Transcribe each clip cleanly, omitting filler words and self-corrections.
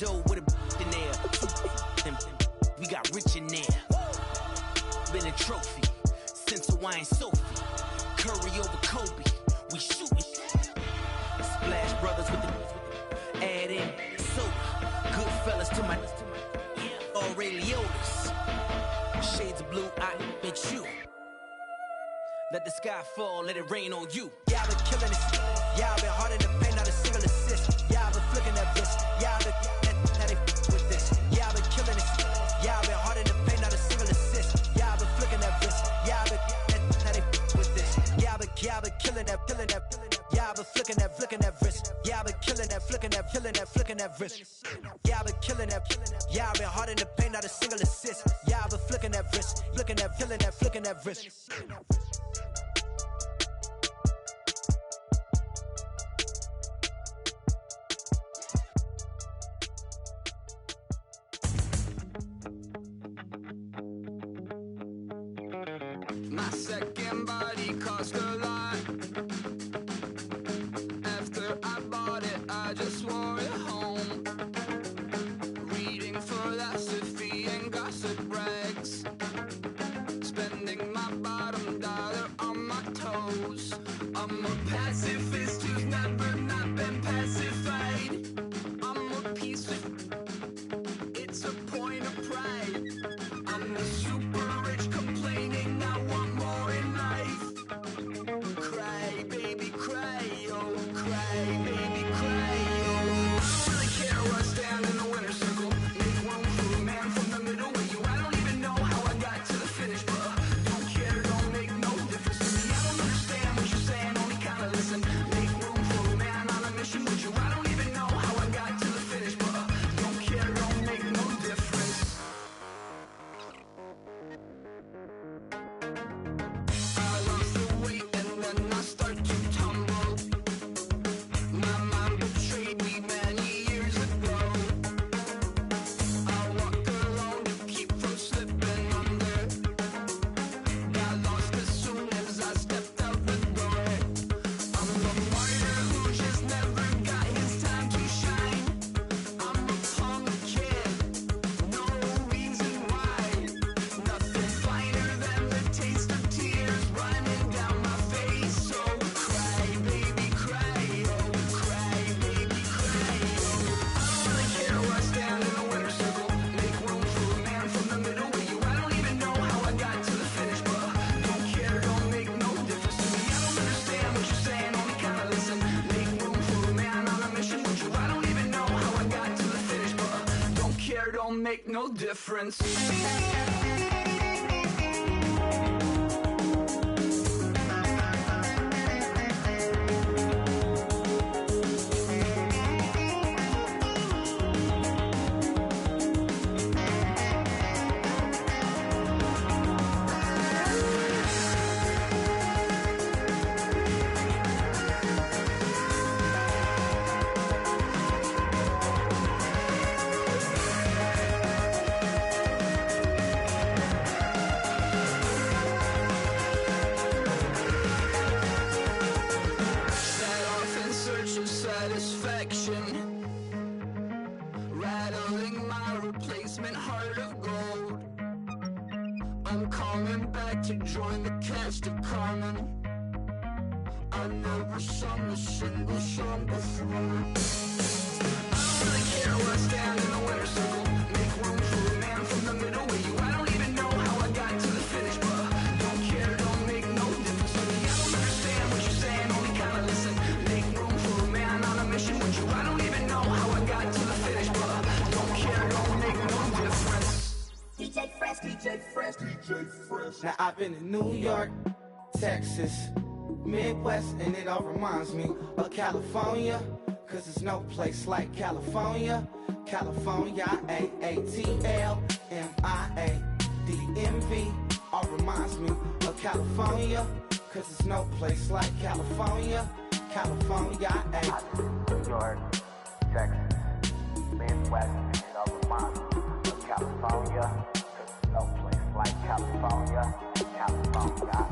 condo with a in there. We got rich in there. Been a trophy since Hawaiian Sophie. Curry over Kobe. We shootin'. Splash Brothers with the add in soda. Goodfellas to my Aureliotas. Shades of blue, I make you. Let the sky fall, let it rain on you. Y'all been killing this. Y'all been hard in the paint, not a single assist. Y'all been flicking that bitch. Y'all been now they with this. Y'all been killing this. Y'all been hard in the paint, not a single assist. Y'all been flicking that bitch. Y'all been now they with this. Y'all been killing that, killing that. Y'all been flicking that wrist. Y'all been killing that, flicking that, killing that, flicking that wrist. Y'all been killing that. Y'all been hard in the paint, not a single assist. Y'all been flicking that wrist, flicking that, killing that, flicking that wrist. My second body cost a lot. After I bought it, I just wore it home. Reading philosophy and gossip rags. Spending my bottom dollar on my toes. I'm a pacifist who's never not been pacified. I'm a piece of... It's a point of pride. I'm the super rich complaining I want more in life. Cry, baby, cry, oh, cry, baby, cry, oh. I don't really care where I stand in the winner's circle. Make room for a man from the middle with you. I don't even know how I got to the finish, but don't care, don't make no difference to me. I don't understand what you're saying, only kinda listen. Make room for a man on a mission with you. I don't even know how I got to the finish, but don't care, don't make no difference. I lost the weight and then I start to tumble. My mind betrayed me many years ago. I walk alone to keep from slipping under. Got lost as soon as I stepped out the door. I'm a martyr who just never got his time to shine. I'm a punk kid, no reason why. Nothing finer than the taste of tears running down my face. So cry, baby, cry, oh, cry, baby, cry, oh. I don't really care where I stand in the winner's circle. Make room for a man from the middle with you. I don't even know how I got to the finish, but don't care, don't make no difference to me. I don't understand what you're saying, only kinda listen. Make room for a man on a mission with you. I don't even know how I got to the finish, but don't care, don't make no difference. Set off in search of satisfaction, rattling my replacement heart of gold. I'm coming back to join the cast of Carmen. I never sung a single song before. I don't really care where I stand in the winner's circle. Make room for a man from the middle with you. I don't even know how I got to the finish, but don't care, don't make no difference to me. I don't understand what you're saying, only kinda listen. Make room for a man on a mission with you. I don't even know how I got to the finish, but don't care, don't make no difference. DJ Fresh, DJ Fresh, DJ Fresh. Now I've been in New York, Texas, Midwest, and it all reminds me of California. Cause there's no place like California. California, AATLMIADMV. All reminds me of California. Cause there's no place like California. California, New York, Texas, Midwest, and it all reminds me of California. Cause there's no place like California. California,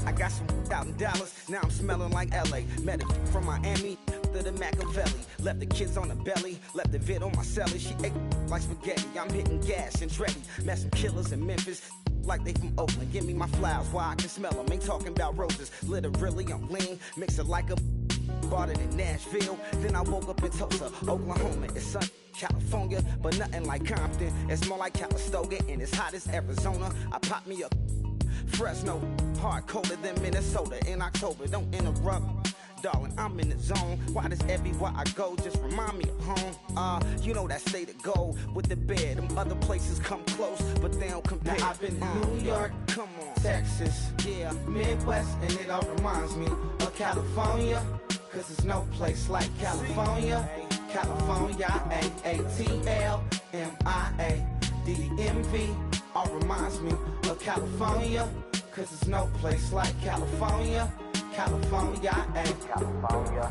I got some out in Dallas, now I'm smelling like LA. Met it from Miami, after the Machiavelli. Left the kids on the belly, left the vid on my celly. She ate like spaghetti, I'm hitting gas and Dreddy. Met some killers in Memphis, like they from Oakland. Give me my flowers while I can smell them. Ain't talking about roses, literally I'm lean. Mix it like a bought it in Nashville. Then I woke up in Tulsa, Oklahoma. It's sun, California, but nothing like Compton. It's more like Calistoga and it's hot as Arizona. I pop me up Fresno, hard colder than Minnesota in October. Don't interrupt, darling, I'm in the zone. Why does everywhere I go just remind me of home? You know that state of gold with the bed. Them other places come close, but they don't compare. Now I've been in New York, come on, Texas, yeah, Midwest, and it all reminds me of California. Cause there's no place like California. California, A-A-T-L-M-I-A D-M-V, all reminds me of California. Cause there's no place like California. California, California.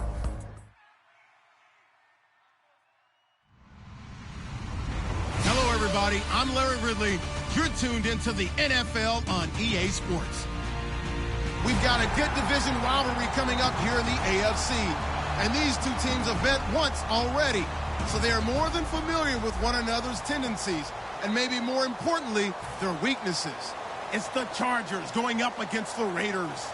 Hello, everybody. I'm Larry Ridley. You're tuned into the NFL on EA Sports. We've got a good division rivalry coming up here in the AFC. And these two teams have met once already. So they are more than familiar with one another's tendencies. And maybe more importantly, their weaknesses. It's the Chargers going up against the Raiders.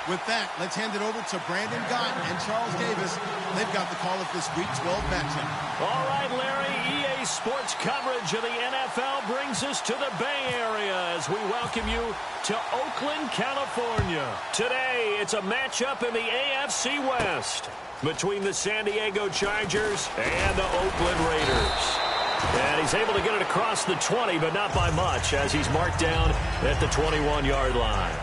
With that, let's hand it over to Brandon Gott and Charles Davis. They've got the call of this Week 12 matchup. All right, Larry, EA Sports coverage of the NFL brings us to the Bay Area as we welcome you to Oakland, California. Today, it's a matchup in the AFC West between the San Diego Chargers and the Oakland Raiders. And he's able to get it across the 20, but not by much, as he's marked down at the 21-yard line.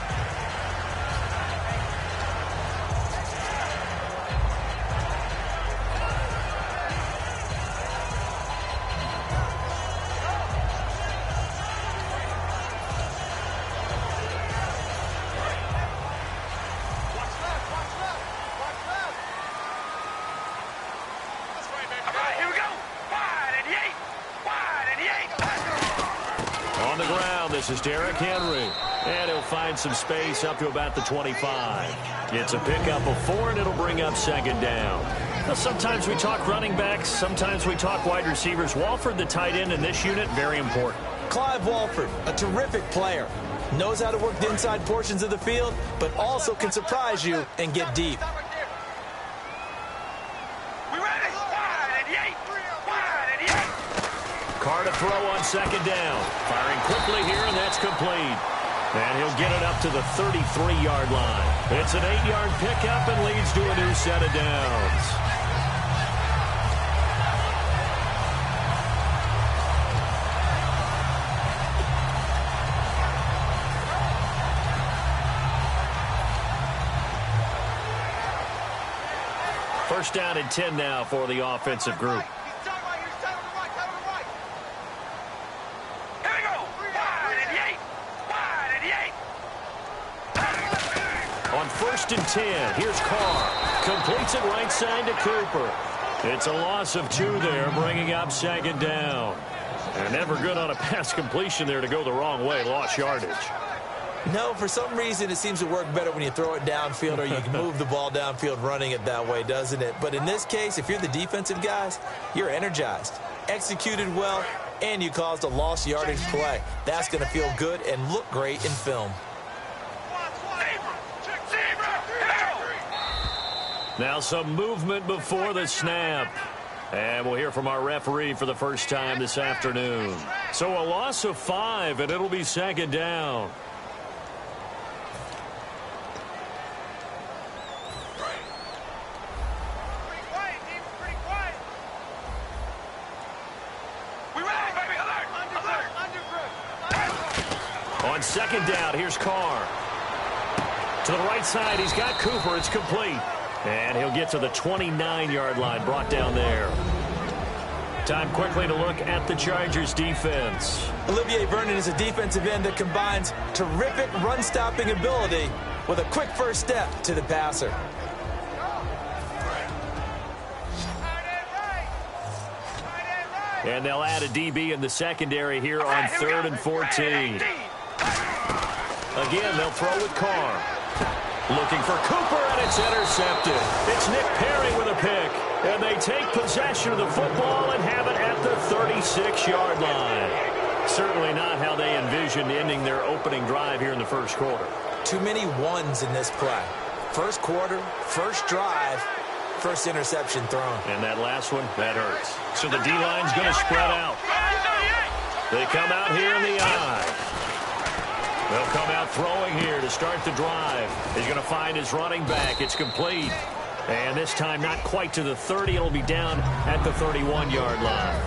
This is Derrick Henry, and he'll find some space up to about the 25. It's a pickup of 4, and it'll bring up second down. Now, sometimes we talk running backs, sometimes we talk wide receivers. Walford, the tight end in this unit, very important. Clive Walford, a terrific player. Knows how to work the inside portions of the field, but also can surprise you and get deep. Carr to throw on second down. Firing quickly here, and that's complete. And he'll get it up to the 33-yard line. It's an 8-yard pickup and leads to a new set of downs. First down and 10 now for the offensive group. On first and 10, here's Carr. Completes it right side to Cooper. It's a loss of 2 there, bringing up second down. And never good on a pass completion there to go the wrong way. Lost yardage. No, for some reason, it seems to work better when you throw it downfield or you can move the ball downfield running it that way, doesn't it? But in this case, if you're the defensive guys, you're energized, executed well, and you caused a lost yardage play. That's going to feel good and look great in film. Now some movement before the snap. And we'll hear from our referee for the first time this afternoon. So a loss of 5, and it'll be second down. On second down, here's Carr. To the right side, he's got Cooper. It's complete. And he'll get to the 29-yard line, brought down there. Time quickly to look at the Chargers defense. Olivier Vernon is a defensive end that combines terrific run-stopping ability with a quick first step to the passer. And they'll add a DB in the secondary here on 3rd and 14. Again, they'll throw with Carr. Looking for Cooper, and it's intercepted. It's Nick Perry with a pick. And they take possession of the football and have it at the 36-yard line. Certainly not how they envisioned ending their opening drive here in the first quarter. Too many ones in this play. First quarter, first drive, first interception thrown. And that last one, that hurts. So the D-line's going to spread out. They come out here in the eye. They'll come out throwing here to start the drive. He's going to find his running back. It's complete. And this time not quite to the 30. It'll be down at the 31-yard line.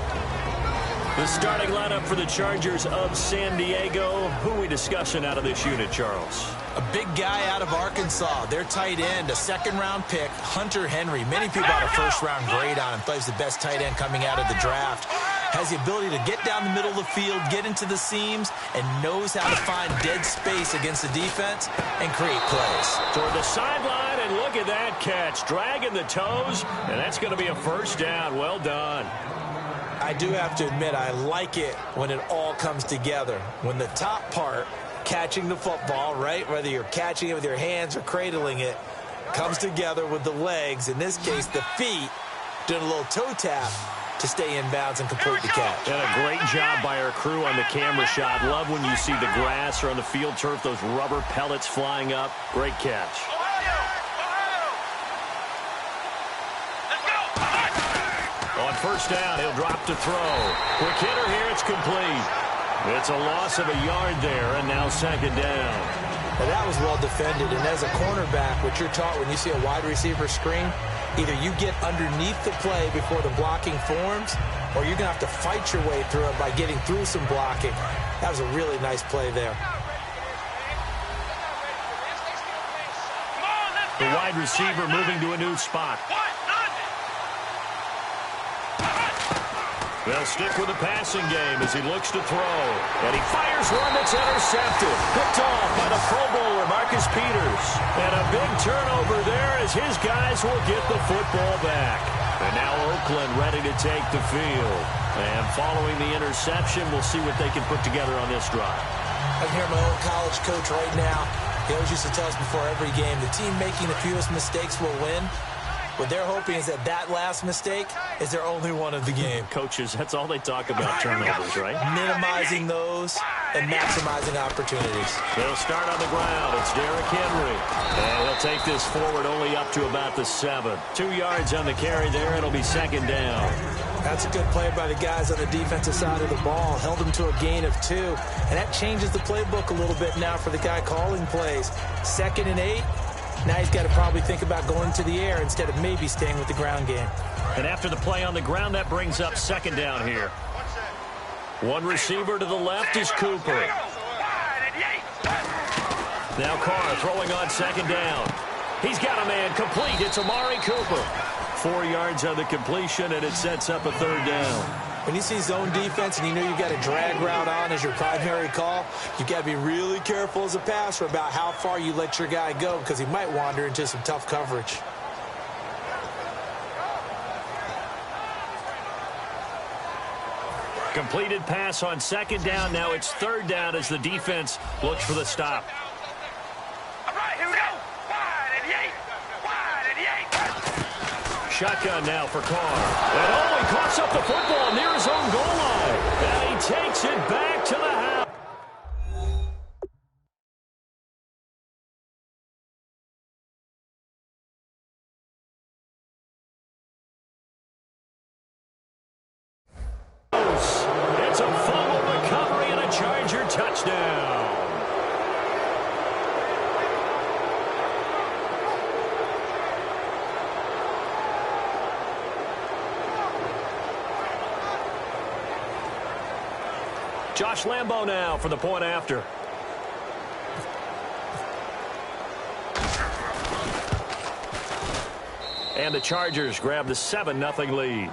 The starting lineup for the Chargers of San Diego. Who are we discussing out of this unit, Charles? A big guy out of Arkansas. Their tight end, a second-round pick, Hunter Henry. Many people had a first-round grade on him. Plays the best tight end coming out of the draft. Has the ability to get down the middle of the field, get into the seams, and knows how to find dead space against the defense and create plays. Toward the sideline, and look at that catch. Dragging the toes, and that's going to be a first down. Well done. I do have to admit, I like it when it all comes together. When the top part, catching the football, right, whether you're catching it with your hands or cradling it, comes together with the legs, in this case the feet, doing a little toe tap to stay in bounds and complete the catch. And a great job by our crew on the camera shot. Love when you see the grass or on the field turf, those rubber pellets flying up. Great catch. On first down, he'll drop to throw. Quick hitter here, it's complete. It's a loss of a yard there, and now second down. Now that was well defended, and as a cornerback, what you're taught when you see a wide receiver screen, either you get underneath the play before the blocking forms, or you're going to have to fight your way through it by getting through some blocking. That was a really nice play there. The wide receiver moving to a new spot. They'll stick with the passing game as he looks to throw. And he fires one that's intercepted. Picked off by the Pro Bowler, Marcus Peters. And a big turnover there as his guys will get the football back. And now Oakland ready to take the field. And following the interception, we'll see what they can put together on this drive. I can hear my old college coach right now. He always used to tell us before every game, the team making the fewest mistakes will win. What they're hoping is that that last mistake is their only one of the game. Coaches, that's all they talk about, turnovers, right? Minimizing those and maximizing opportunities. They'll start on the ground. It's Derrick Henry. And he'll take this forward only up to about the 7. 2 yards on the carry there. It'll be second down. That's a good play by the guys on the defensive side of the ball. Held them to a gain of 2. And that changes the playbook a little bit now for the guy calling plays. 2nd and 8. Now he's got to probably think about going to the air instead of maybe staying with the ground game. And after the play on the ground, that brings up second down here. One receiver to the left is Cooper. Now Carr throwing on second down. He's got a man complete. It's Amari Cooper. 4 yards on the completion, and it sets up a third down. When you see zone defense and you know you've got a drag route on as your primary call, you've got to be really careful as a passer about how far you let your guy go because he might wander into some tough coverage. Completed pass on second down. Now it's third down as the defense looks for the stop. All right, here we go. Wide 88. Wide 88. Shotgun now for Carr. And he coughs up the football near his own goal line. And he takes it back to the house. It's a fumble recovery and a Charger touchdown. Josh Lambo now for the point after. And the Chargers grab the 7-0 lead.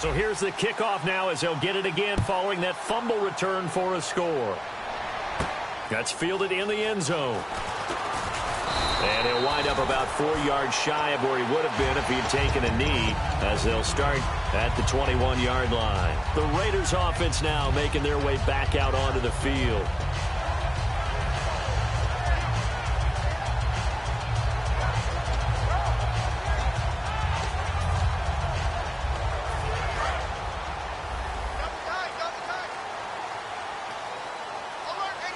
So here's the kickoff now as they'll get it again following that fumble return for a score. That's fielded in the end zone. And he'll wind up about 4 yards shy of where he would have been if he had taken a knee, as they'll start at the 21-yard line. The Raiders offense now making their way back out onto the field.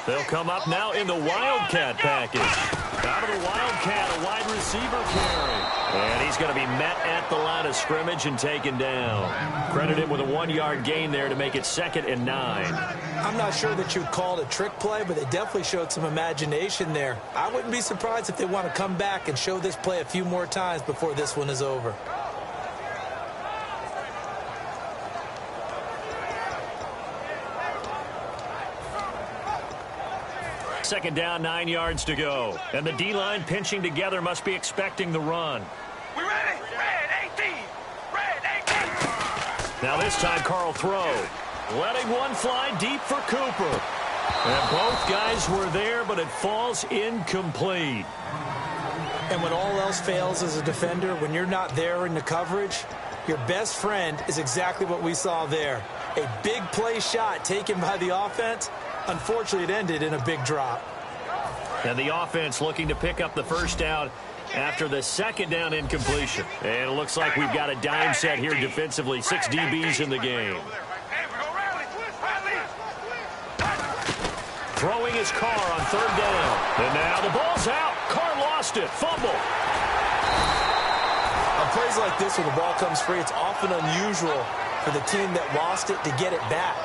They'll come up now in the Wildcat package. Out of the Wildcat, a wide receiver carry. And he's going to be met at the line of scrimmage and taken down. Credit him with a 1-yard gain there to make it 2nd and 9. I'm not sure that you'd call it a trick play, but they definitely showed some imagination there. I wouldn't be surprised if they want to come back and show this play a few more times before this one is over. Second down, 9 yards to go. And the D-line pinching together must be expecting the run. We ready? Red 18. Red 18. Now this time, Carl throw. Letting one fly deep for Cooper. And both guys were there, but it falls incomplete. And when all else fails as a defender, when you're not there in the coverage, your best friend is exactly what we saw there. A big play shot taken by the offense. Unfortunately, it ended in a big drop. And the offense looking to pick up the first down after the second down incompletion. And it looks like we've got a dime set here defensively. 6 DBs in the game. Throwing his Carr on 3rd down. And now the ball's out. Carr lost it. Fumble. On plays like this, when the ball comes free, it's often unusual for the team that lost it to get it back.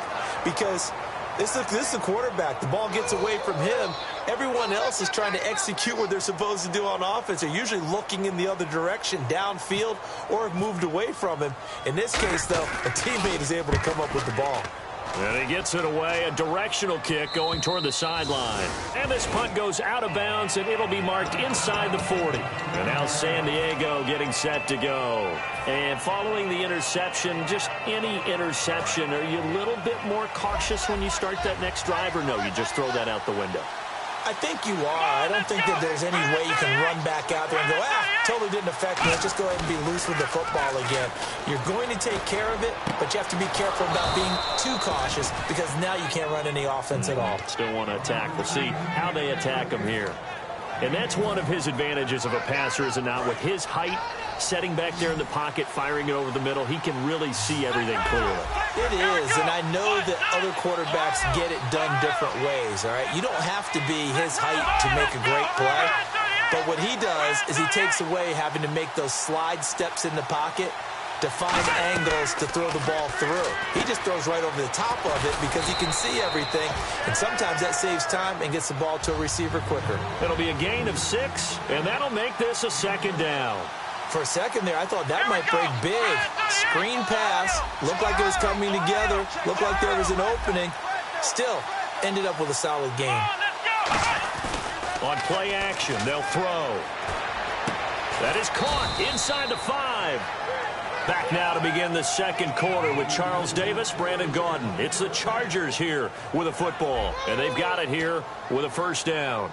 Because this is the quarterback. The ball gets away from him. Everyone else is trying to execute what they're supposed to do on offense. They're usually looking in the other direction, downfield, or have moved away from him. In this case, though, a teammate is able to come up with the ball. And he gets it away, a directional kick going toward the sideline. And this punt goes out of bounds, and it'll be marked inside the 40. And now San Diego getting set to go. And following the interception, just any interception, are you a little bit more cautious when you start that next drive, or no, you just throw that out the window? I think you are. I don't think that there's any way you can run back out there and go, totally didn't affect me. Let's just go ahead and be loose with the football again. You're going to take care of it, but you have to be careful about being too cautious because now you can't run any offense at all. Still want to attack. We'll see how they attack him here. And that's one of his advantages of a passer, is it not? With his height, setting back there in the pocket, firing it over the middle, he can really see everything clearly. It is, and I know that other quarterbacks get it done different ways, all right? You don't have to be his height to make a great play, but what he does is he takes away having to make those slide steps in the pocket to find angles to throw the ball through. He just throws right over the top of it because he can see everything, and sometimes that saves time and gets the ball to a receiver quicker. It'll be a gain of 6, and that'll make this a 2nd down. For a second there, I thought that might break big. Screen pass, looked like it was coming together, looked like there was an opening. Still, ended up with a solid gain. On play action, they'll throw. That is caught inside the 5. Back now to begin the second quarter with Charles Davis, Brandon Gaudin. It's the Chargers here with a football, and they've got it here with a first down.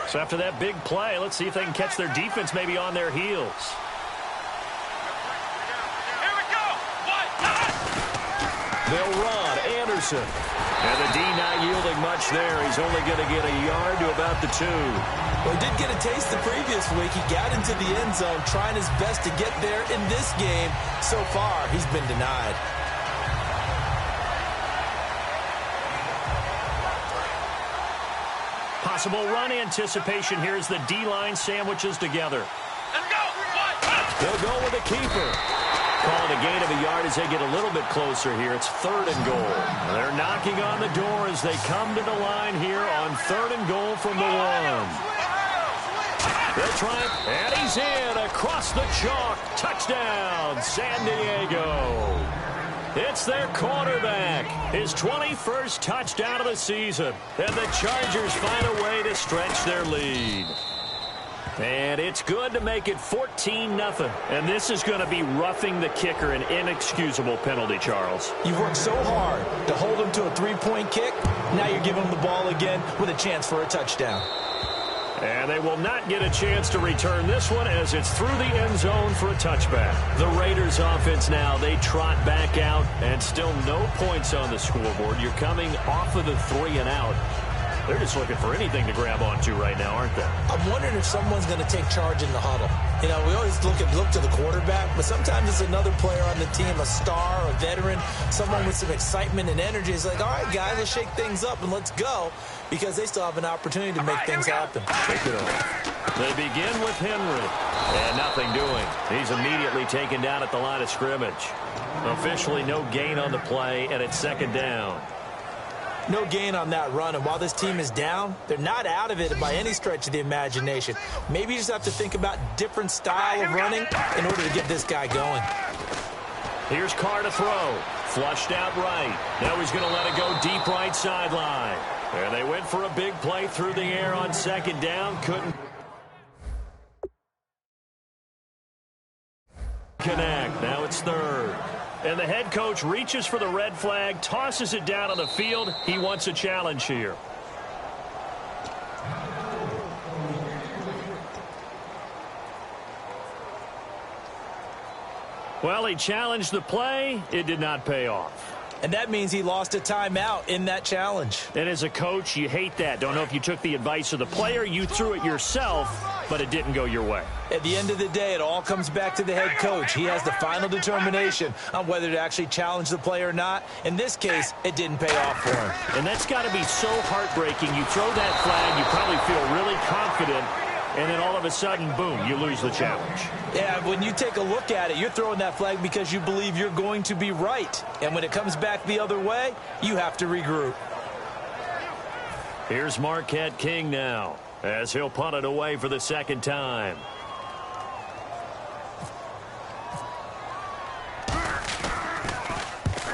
So after that big play, let's see if they can catch their defense maybe on their heels. They'll run. Anderson. And the D not yielding much there. He's only going to get a yard to about the 2. Well, he did get a taste the previous week. He got into the end zone trying his best to get there in this game. So far, he's been denied. Possible run anticipation here as the D-line sandwiches together. They'll go with a keeper. Called a gain of a yard as they get a little bit closer here. It's 3rd and goal. They're knocking on the door as they come to the line here on 3rd and goal from the 1. They're trying, and he's in across the chalk. Touchdown, San Diego. It's their quarterback. His 21st touchdown of the season. And the Chargers find a way to stretch their lead. And it's good to make it 14-0. And this is going to be roughing the kicker, an inexcusable penalty, Charles. You've worked so hard to hold him to a three-point kick. Now you're giving him the ball again with a chance for a touchdown. And they will not get a chance to return this one as it's through the end zone for a touchback. The Raiders offense now, they trot back out and still no points on the scoreboard. You're coming off of the 3-and-out. They're just looking for anything to grab onto right now, aren't they? I'm wondering if someone's going to take charge in the huddle. You know, we always look to the quarterback, but sometimes it's another player on the team, a star, a veteran, someone with some excitement and energy. It's like, all right, guys, let's shake things up and let's go, because they still have an opportunity to make things happen. Take it off. They begin with Henry, and nothing doing. He's immediately taken down at the line of scrimmage. Officially no gain on the play, and it's second down. No gain on that run, and while this team is down, they're not out of it by any stretch of the imagination. Maybe you just have to think about different style of running in order to get this guy going. Here's Carr to throw. Flushed out right. Now he's going to let it go deep right sideline. And they went for a big play through the air on second down. Couldn't connect. Now it's third. And the head coach reaches for the red flag, tosses it down on the field. He wants a challenge here. Well, he challenged the play. It did not pay off. And that means he lost a timeout in that challenge. And as a coach, you hate that. Don't know if you took the advice of the player. You threw it yourself, but it didn't go your way. At the end of the day, it all comes back to the head coach. He has the final determination on whether to actually challenge the play or not. In this case, it didn't pay off for him. And that's got to be so heartbreaking. You throw that flag, you probably feel really confident, and then all of a sudden, boom, you lose the challenge. Yeah, when you take a look at it, you're throwing that flag because you believe you're going to be right. And when it comes back the other way, you have to regroup. Here's Marquette King now, as he'll punt it away for the second time.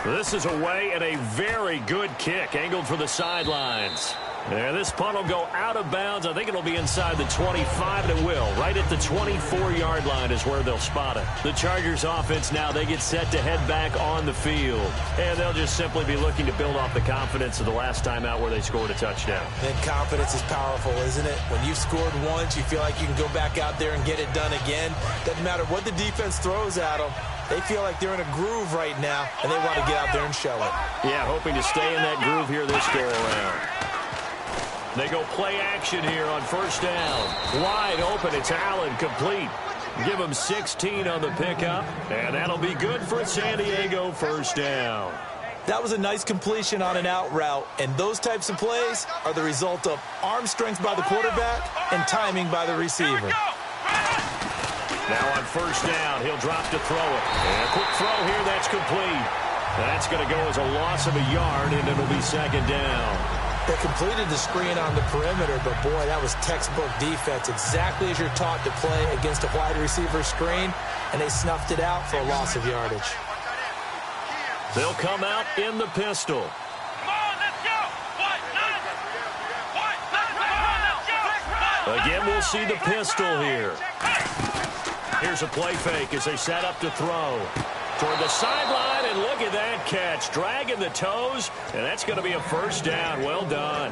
This is away and a very good kick, angled for the sidelines. And this punt will go out of bounds. I think it'll be inside the 25, and it will. Right at the 24-yard line is where they'll spot it. The Chargers offense now, they get set to head back on the field. And they'll just simply be looking to build off the confidence of the last time out where they scored a touchdown. And confidence is powerful, isn't it? When you've scored once, you feel like you can go back out there and get it done again. Doesn't matter what the defense throws at them. They feel like they're in a groove right now, and they want to get out there and show it. Yeah, hoping to stay in that groove here this go-around. They go play action here on first down. Wide open. It's Allen, complete. Give him 16 on the pickup, and that'll be good for San Diego first down. That was a nice completion on an out route, and those types of plays are the result of arm strength by the quarterback and timing by the receiver. Now on first down, he'll drop to throw it. And a quick throw here, that's complete. That's going to go as a loss of a yard, and it'll be second down. They completed the screen on the perimeter, but boy, that was textbook defense. Exactly as you're taught to play against a wide receiver screen, and they snuffed it out for a loss of yardage. They'll come out in the pistol. Again, we'll see the pistol here. Here's a play fake as they set up to throw. Toward the sideline, and look at that catch. Dragging the toes, and that's going to be a first down. Well done.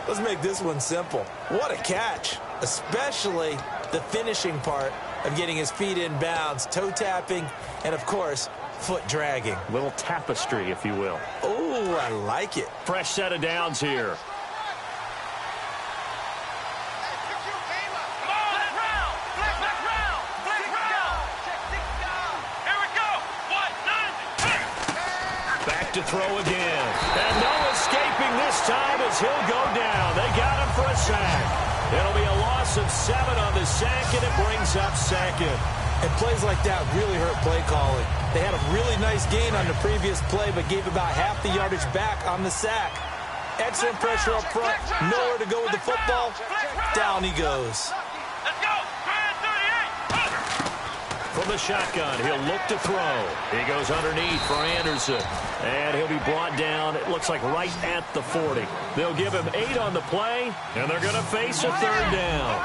Let's make this one simple. What a catch, especially the finishing part of getting his feet in bounds, toe tapping, and, of course, foot dragging. Little tapestry, if you will. Oh, I like it. Fresh set of downs here. To throw again. And no escaping this time as he'll go down. They got him for a sack. It'll be a loss of 7 on the sack, and it brings up second. And plays like that really hurt play calling. They had a really nice gain on the previous play, but gave about half the yardage back on the sack. Excellent pressure up front. Nowhere to go with the football. Down he goes. From the shotgun, he'll look to throw. He goes underneath for Anderson. And he'll be brought down, it looks like right at the 40. They'll give him 8 on the play, and they're going to face a third down.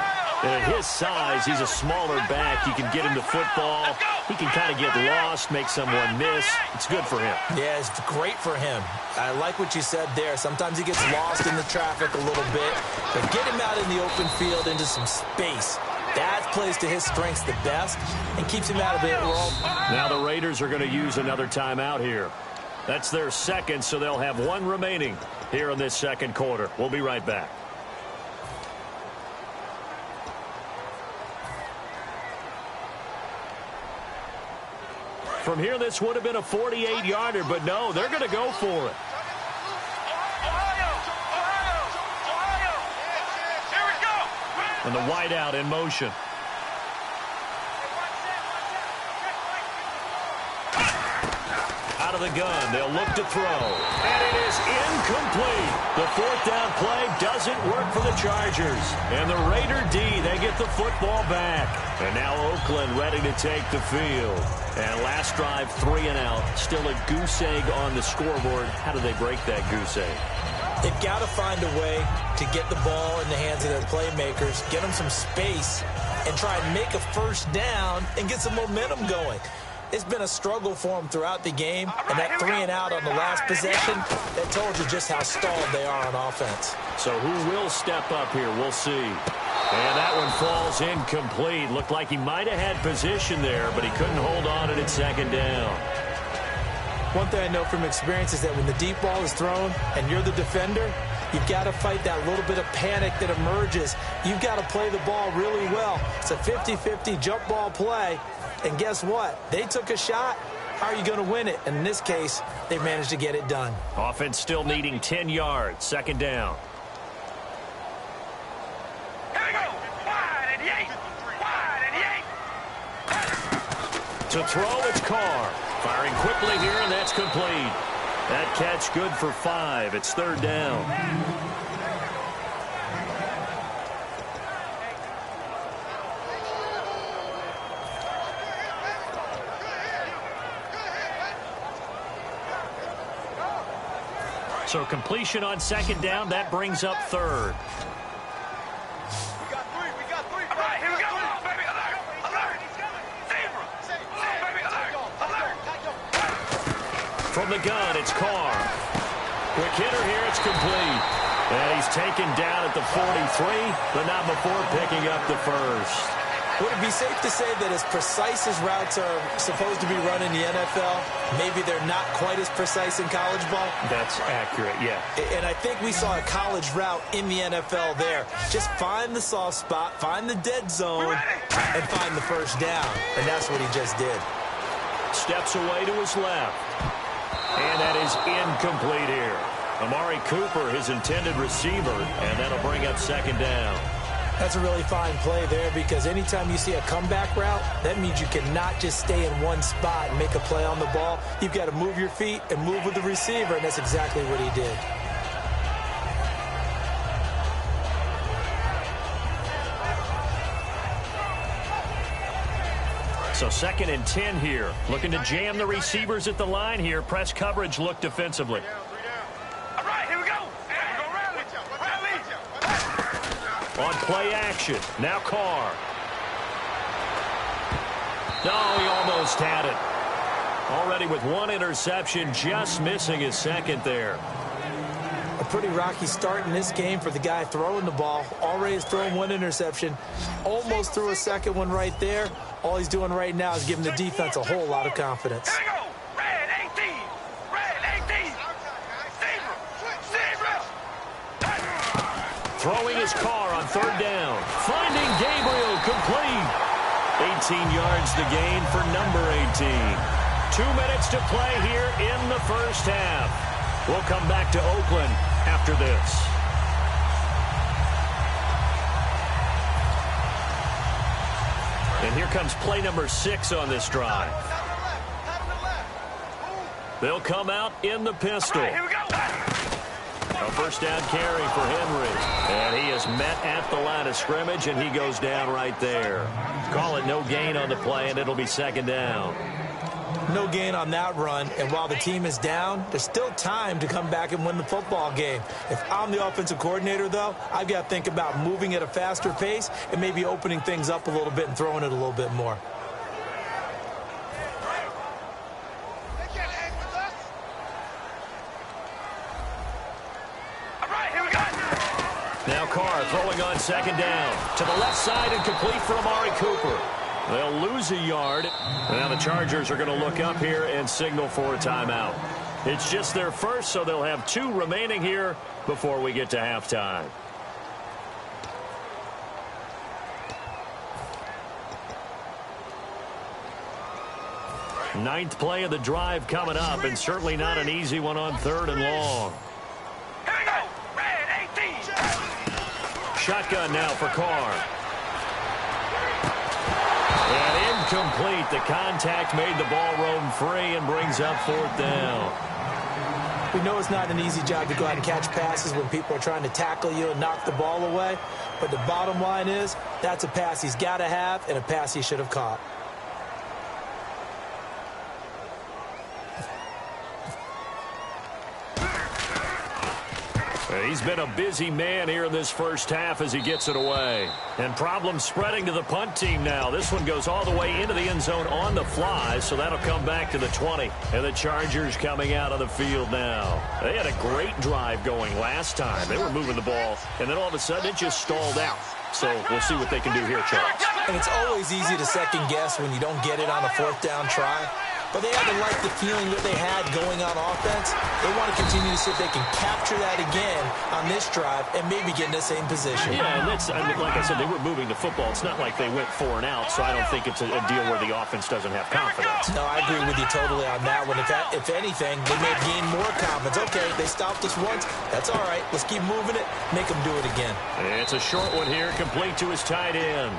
And at his size, he's a smaller back. You can get him the football. He can kind of get lost, make someone miss. It's good for him. Yeah, it's great for him. I like what you said there. Sometimes he gets lost in the traffic a little bit, but get him out in the open field into some space. That plays to his strengths the best and keeps him out of it. Now the Raiders are going to use another timeout here. That's their second, so they'll have one remaining here in this second quarter. We'll be right back. From here, this would have been a 48-yarder, but no, they're going to go for it. And the wideout in motion. Out of the gun, they'll look to throw. And it is incomplete. The fourth down play doesn't work for the Chargers. And the Raider D, they get the football back. And now Oakland ready to take the field. And last drive, 3 and out. Still a goose egg on the scoreboard. How do they break that goose egg? They've got to find a way to get the ball in the hands of their playmakers, get them some space, and try and make a first down and get some momentum going. It's been a struggle for them throughout the game, and that 3 and out on the last possession, that told you just how stalled they are on offense. So who will step up here? We'll see. And that one falls incomplete. Looked like he might have had position there, but he couldn't hold on to it second down. One thing I know from experience is that when the deep ball is thrown and you're the defender, you've got to fight that little bit of panic that emerges. You've got to play the ball really well. It's a 50-50 jump ball play. And guess what? They took a shot. How are you going to win it? And in this case, they managed to get it done. Offense still needing 10 yards. Second down. Here we go. Wide and yank. Wide and yank. To throw, it's Carr. Firing quickly here, and that's complete. That catch good for 5. It's third down. So completion on second down, that brings up third. We got three. All right, here we go. Oh, baby, alert. Zebra. Oh, baby, alert. From the gun, it's Carr. Quick hitter here, it's complete. And he's taken down at the 43, but not before picking up the first. Would it be safe to say that as precise as routes are supposed to be run in the NFL, maybe they're not quite as precise in college ball? That's accurate, yeah. And I think we saw a college route in the NFL there. Just find the soft spot, find the dead zone, and find the first down. And that's what he just did. Steps away to his left. And that is incomplete here. Amari Cooper, his intended receiver, and that'll bring up second down. That's a really fine play there because anytime you see a comeback route, that means you cannot just stay in one spot and make a play on the ball. You've got to move your feet and move with the receiver, and that's exactly what he did. So second and 10 here. Looking to jam the receivers at the line here. Press coverage look defensively. All right, here we go. On play action. Now Carr. No, he almost had it. Already with one interception, just missing his second there. A pretty rocky start in this game for the guy throwing the ball. Already has thrown one interception. Almost threw a second one right there. All he's doing right now is giving the defense a whole lot of confidence. Here we go. Red 18. Red 18. Zebra. Throwing his Carr on third down. Finding Gabriel complete. 18 yards the gain for number 18. 2 minutes to play here in the first half. We'll come back to Oakland after this. And here comes play number 6 on this drive. They'll come out in the pistol. Here we go. A first down carry for Henry. And he is met at the line of scrimmage, and he goes down right there. Call it no gain on the play, and it'll be second down. No gain on that run, and while the team is down, there's still time to come back and win the football game. If I'm the offensive coordinator, though, I've got to think about moving at a faster pace and maybe opening things up a little bit and throwing it a little bit more. Now Carr throwing on second down. To the left side and complete for Amari Cooper. They'll lose a yard. Now the Chargers are going to look up here and signal for a timeout. It's just their first, so they'll have 2 remaining here before we get to halftime. Ninth play of the drive coming up, and certainly not an easy one on 3rd and long. Here we go. Red 18. Shotgun now for Carr. And incomplete. The contact made the ball roam free and brings up 4th down. We know it's not an easy job to go out and catch passes when people are trying to tackle you and knock the ball away. But the bottom line is, that's a pass he's got to have and a pass he should have caught. He's been a busy man here in this first half as he gets it away. And problems spreading to the punt team now. This one goes all the way into the end zone on the fly, so that'll come back to the 20. And the Chargers coming out of the field now. They had a great drive going last time. They were moving the ball, and then all of a sudden it just stalled out. So we'll see what they can do here, Charles. And it's always easy to second guess when you don't get it on a 4th down try. But they haven't liked the feeling that they had going on offense. They want to continue to see if they can capture that again on this drive and maybe get in the same position. Yeah, and that's, I mean, like I said, they were moving the football. It's not like they went 4 and out, so I don't think it's a deal where the offense doesn't have confidence. No, I agree with you totally on that one. If anything, they may have gained more confidence. Okay, they stopped us once. That's all right. Let's keep moving it. Make them do it again. It's a short one here, complete to his tight end.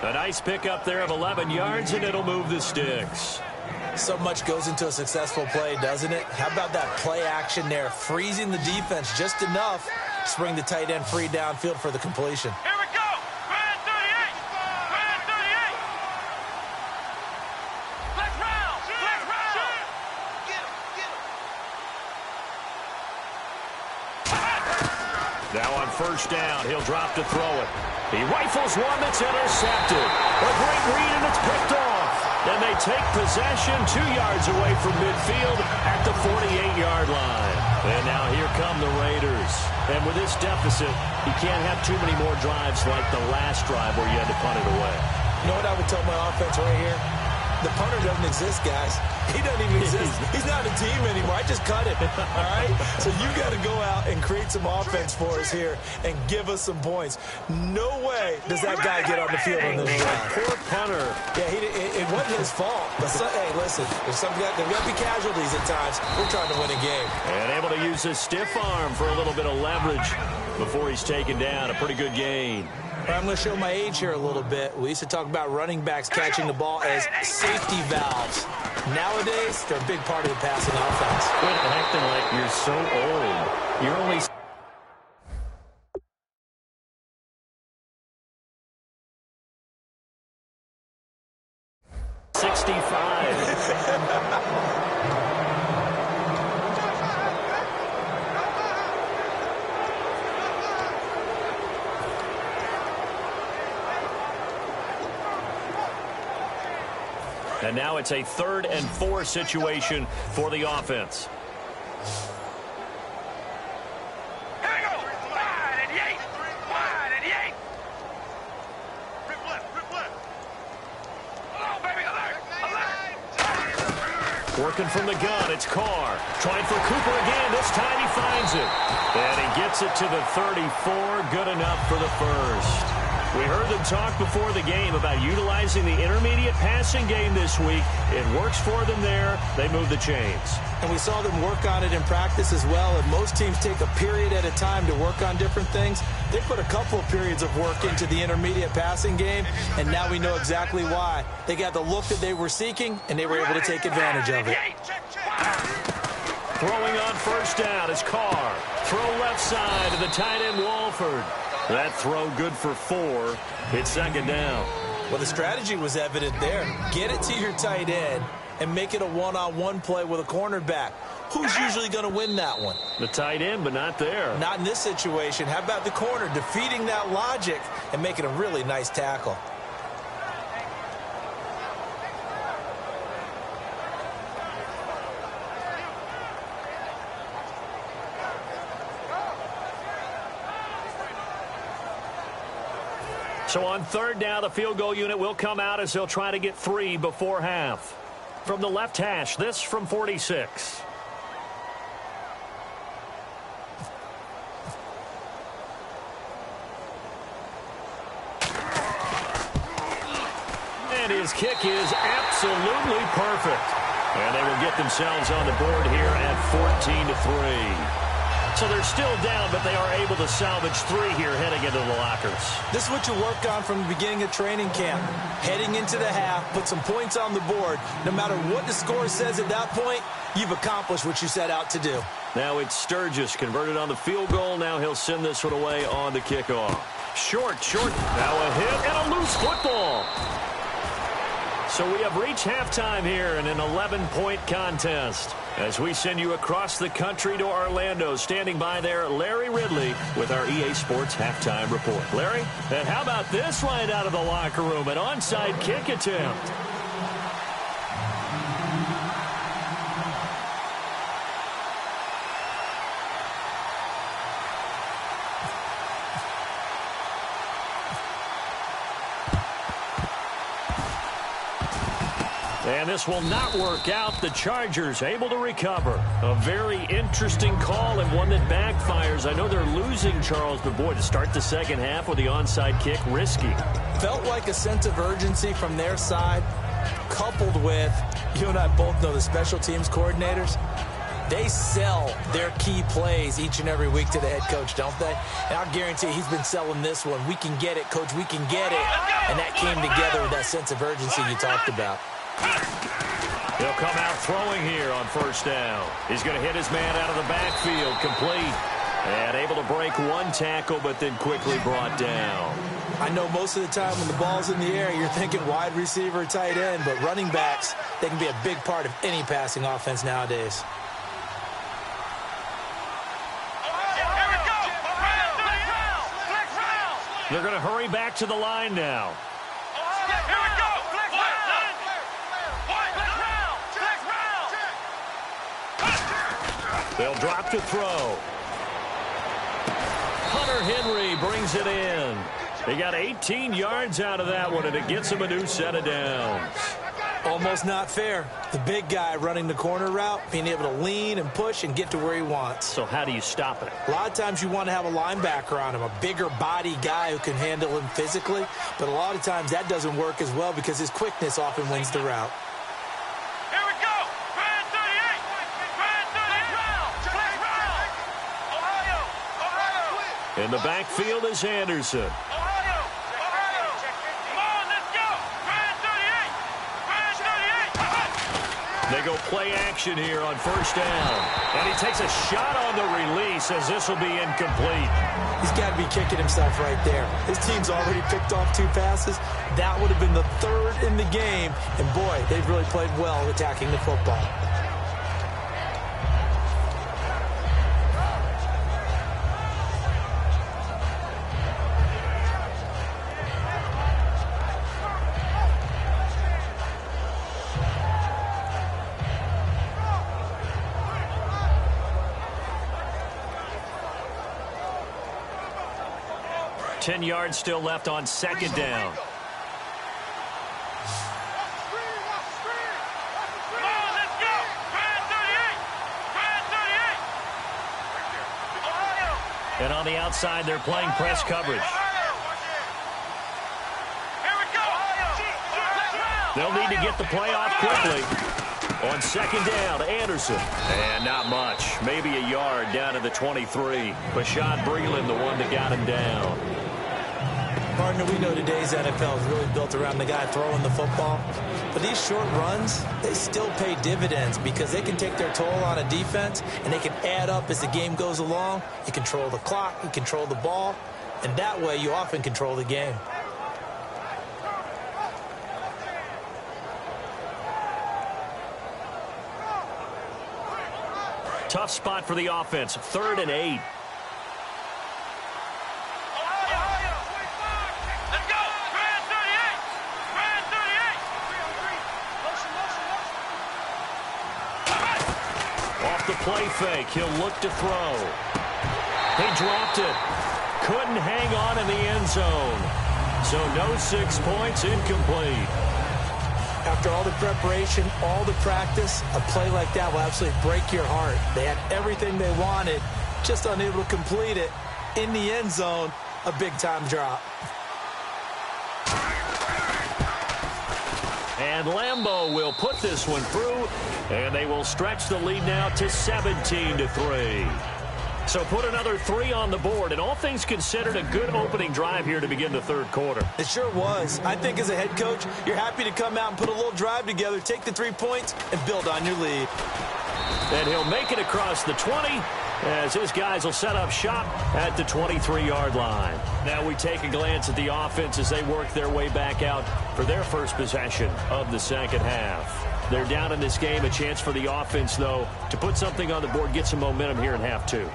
A nice pickup there of 11 yards, and it'll move the sticks. So much goes into a successful play, doesn't it? How about that play action there, freezing the defense just enough to bring the tight end free downfield for the completion. Here we go. Red 38. Red 38. Let's round. Let's round. Get him. Now on first down, he'll drop to throw it. He rifles one that's intercepted. A great read, and it's picked off. And they take possession 2 yards away from midfield at the 48-yard line. And now here come the Raiders. And with this deficit, you can't have too many more drives like the last drive where you had to punt it away. You know what I would tell my offense right here? The punter doesn't exist, guys. He doesn't even exist. He's not a team anymore. I just cut it, all right? So you got to go out and create some offense for us here and give us some points. No way does that guy get on the field on this drive. Poor punter. Yeah, it wasn't his fault. But hey, listen, there's got to be casualties at times. We're trying to win a game. And able to use his stiff arm for a little bit of leverage before he's taken down. A pretty good gain. I'm going to show my age here a little bit. We used to talk about running backs catching the ball as safety valves. Nowadays, they're a big part of the passing offense. Quit acting like you're so old. You're only... And now it's a 3rd and 4 situation for the offense. Here we go. Wide at the 8. Wide at the 8. Rip left. Rip left. Oh, baby. Alert. Alert. Working from the gun, it's Carr. Trying for Cooper again. This time he finds it. And he gets it to the 34. Good enough for the first. We heard them talk before the game about utilizing the intermediate passing game this week. It works for them there. They move the chains. And we saw them work on it in practice as well. And most teams take a period at a time to work on different things. They put a couple of periods of work into the intermediate passing game, and now we know exactly why. They got the look that they were seeking, and they were able to take advantage of it. Throwing on first down is Carr. Throw left side to the tight end Walford. That throw good for 4. It's second down. Well, the strategy was evident there. Get it to your tight end, and make it a one-on-one play with a cornerback. Who's usually going to win that one? The tight end, but not there. Not in this situation. How about the corner defeating that logic and making a really nice tackle? So on third down, the field goal unit will come out as they'll try to get 3 before half. From the left hash, this from 46. And his kick is absolutely perfect. And they will get themselves on the board here at 14-3. So they're still down, but they are able to salvage 3 here heading into the lockers. This is what you work on from the beginning of training camp. Heading into the half, put some points on the board. No matter what the score says at that point, you've accomplished what you set out to do. Now it's Sturgis converted on the field goal. Now he'll send this one away on the kickoff. Short. Now a hit and a loose football. So we have reached halftime here in an 11-point contest. As we send you across the country to Orlando, standing by there, Larry Ridley with our EA Sports Halftime Report. Larry, and how about this right out of the locker room? An onside kick attempt. And this will not work out. The Chargers able to recover. A very interesting call and one that backfires. I know they're losing, Charles, but boy, to start the second half with the onside kick, risky. Felt like a sense of urgency from their side, coupled with, you and I both know the special teams coordinators, they sell their key plays each and every week to the head coach, don't they? And I'll guarantee he's been selling this one. We can get it, coach, we can get it. And that came together with that sense of urgency you talked about. He'll come out throwing here on first down. He's going to hit his man out of the backfield, complete. And able to break one tackle, but then quickly brought down. I know most of the time when the ball's in the air, you're thinking wide receiver, tight end, but running backs, they can be a big part of any passing offense nowadays. They're going to hurry back to the line now. They'll drop to throw. Hunter Henry brings it in. He got 18 yards out of that one, and it gets him a new set of downs. Almost not fair. The big guy running the corner route, being able to lean and push and get to where he wants. So how do you stop it? A lot of times you want to have a linebacker on him, a bigger body guy who can handle him physically. But a lot of times that doesn't work as well because his quickness often wins the route. In the backfield is Anderson. They go play action here on first down. And he takes a shot on the release as this will be incomplete. He's got to be kicking himself right there. His team's already picked off 2 passes. That would have been the 3rd in the game. And boy, they've really played well attacking the football. Ten yards still left on second down. And on the outside, they're playing press coverage. They'll need to get the play off quickly. On second down, Anderson. And not much. Maybe a yard down to the 23. Bashaud Breeland, the one that got him down. Partner, we know today's NFL is really built around the guy throwing the football. But these short runs, they still pay dividends because they can take their toll on a defense and they can add up as the game goes along. You control the clock, you control the ball, and that way you often control the game. Tough spot for the offense. 3rd and 8. Off the play fake, he'll look to throw. He dropped it. Couldn't hang on in the end zone. So no 6 points, incomplete. After all the preparation, all the practice, a play like that will absolutely break your heart. They had everything they wanted, just unable to complete it. In the end zone, a big-time drop. And Lambeau will put this one through, and they will stretch the lead now to 17-3. So put another 3 on the board, and all things considered, a good opening drive here to begin the 3rd quarter. It sure was. I think as a head coach, you're happy to come out and put a little drive together, take the 3 points, and build on your lead. And he'll make it across the 20 as his guys will set up shop at the 23-yard line. Now we take a glance at the offense as they work their way back out for their first possession of the second half. They're down in this game. A chance for the offense, though, to put something on the board, get some momentum here in half 2.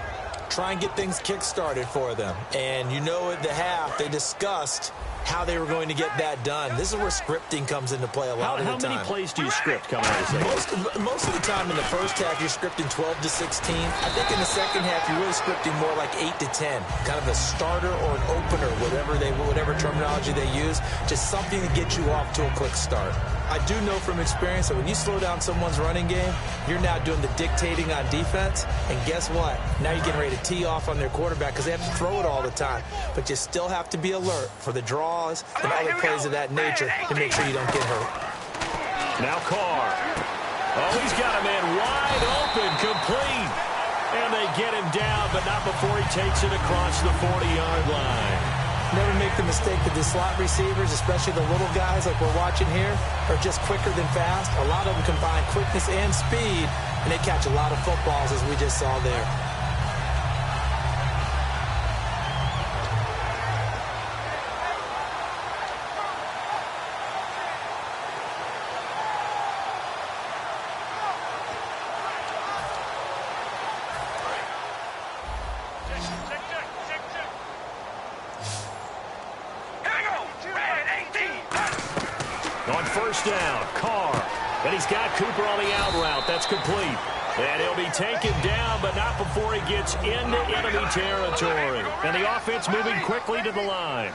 Try and get things kick-started for them. And you know at the half, they discussed how they were going to get that done. This is where scripting comes into play a lot of the time. How many plays do you script coming out of this thing? Most of the time in the first half, you're scripting 12 to 16. I think in the second half, you're really scripting more like 8 to 10. Kind of a starter or an opener, whatever terminology they use. Just something to get you off to a quick start. I do know from experience that when you slow down someone's running game, you're now doing the dictating on defense. And guess what? Now you're getting ready to tee off on their quarterback because they have to throw it all the time. But you still have to be alert for the draws and other plays of that nature to make sure you don't get hurt. Now Carr. Oh, he's got a man wide open, complete. And they get him down, but not before he takes it across the 40-yard line. Never make the mistake that the slot receivers, especially the little guys like we're watching here, are just quicker than fast. A lot of them combine quickness and speed, and they catch a lot of footballs, as we just saw there. On first down, Carr. And he's got Cooper on the out route. That's complete. And he'll be taken down, but not before he gets into enemy territory. And the offense moving quickly to the line.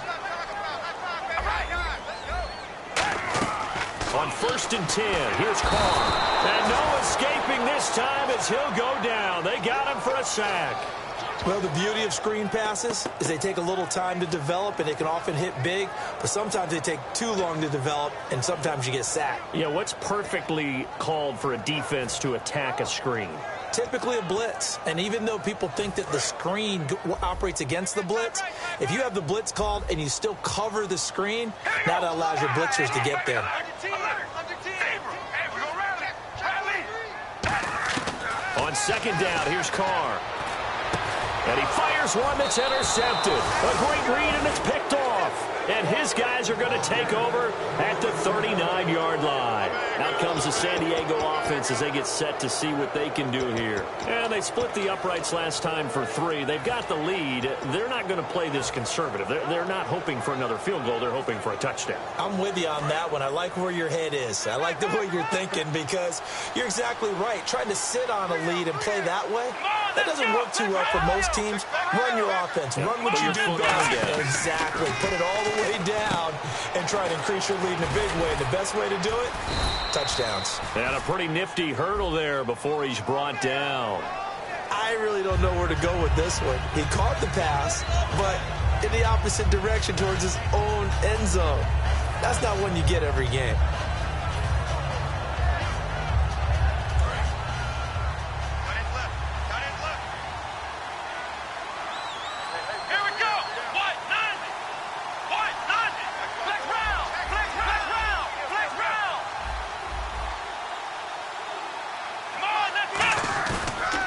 On first and 10, here's Carr. And no escaping this time as he'll go down. They got him for a sack. Well, the beauty of screen passes is they take a little time to develop, and they can often hit big, but sometimes they take too long to develop, and sometimes you get sacked. Yeah, what's perfectly called for a defense to attack a screen? Typically a blitz, and even though people think that the screen operates against the blitz, if you have the blitz called and you still cover the screen, that allows your blitzers to get there. On second down, here's Carr. And he fires one that's intercepted. A great read, and it's picked off. And his guys are going to take over at the 39-yard line. Out comes the San Diego offense as they get set to see what they can do here. And they split the uprights last time for 3. They've got the lead. They're not going to play this conservative. They're not hoping for another field goal. They're hoping for a touchdown. I'm with you on that one. I like where your head is. I like the way you're thinking because you're exactly right. Trying to sit on a lead and play that way, that doesn't work too well for most teams. Run your offense. Run what you do best. Exactly. Put it all the way down and try to increase your lead in a big way. The best way to do it, touchdowns. And a pretty nifty hurdle there before he's brought down. I really don't know where to go with this one. He caught the pass, but in the opposite direction towards his own end zone. That's not one you get every game.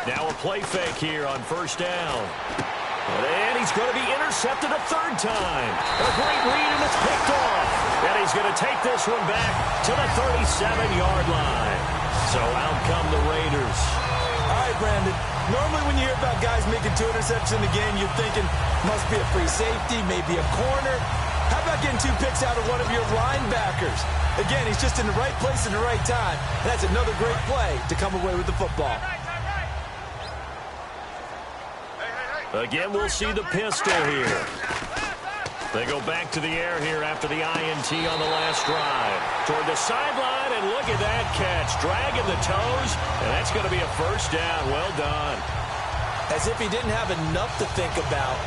Now a play fake here on first down. And he's going to be intercepted a third time. A great read, and it's picked off. And he's going to take this one back to the 37-yard line. So out come the Raiders. All right, Brandon. Normally when you hear about guys making 2 interceptions in the game, you're thinking, must be a free safety, maybe a corner. How about getting 2 picks out of one of your linebackers? Again, he's just in the right place at the right time. And that's another great play to come away with the football. Again, we'll see the pistol here. They go back to the air here after the INT on the last drive. Toward the sideline, and look at that catch. Dragging the toes, and that's going to be a first down. Well done. As if he didn't have enough to think about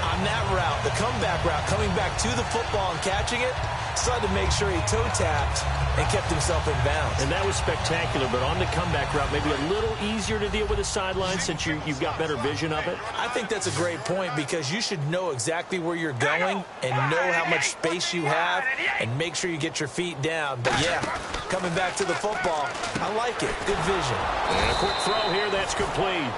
on that route, the comeback route, coming back to the football and catching it, decided to make sure he toe-tapped and kept himself in bounds. And that was spectacular, but on the comeback route, maybe a little easier to deal with the sideline since you've got better vision of it. I think that's a great point because you should know exactly where you're going and know how much space you have and make sure you get your feet down. But, yeah, coming back to the football, I like it. Good vision. And a quick throw here, that's complete.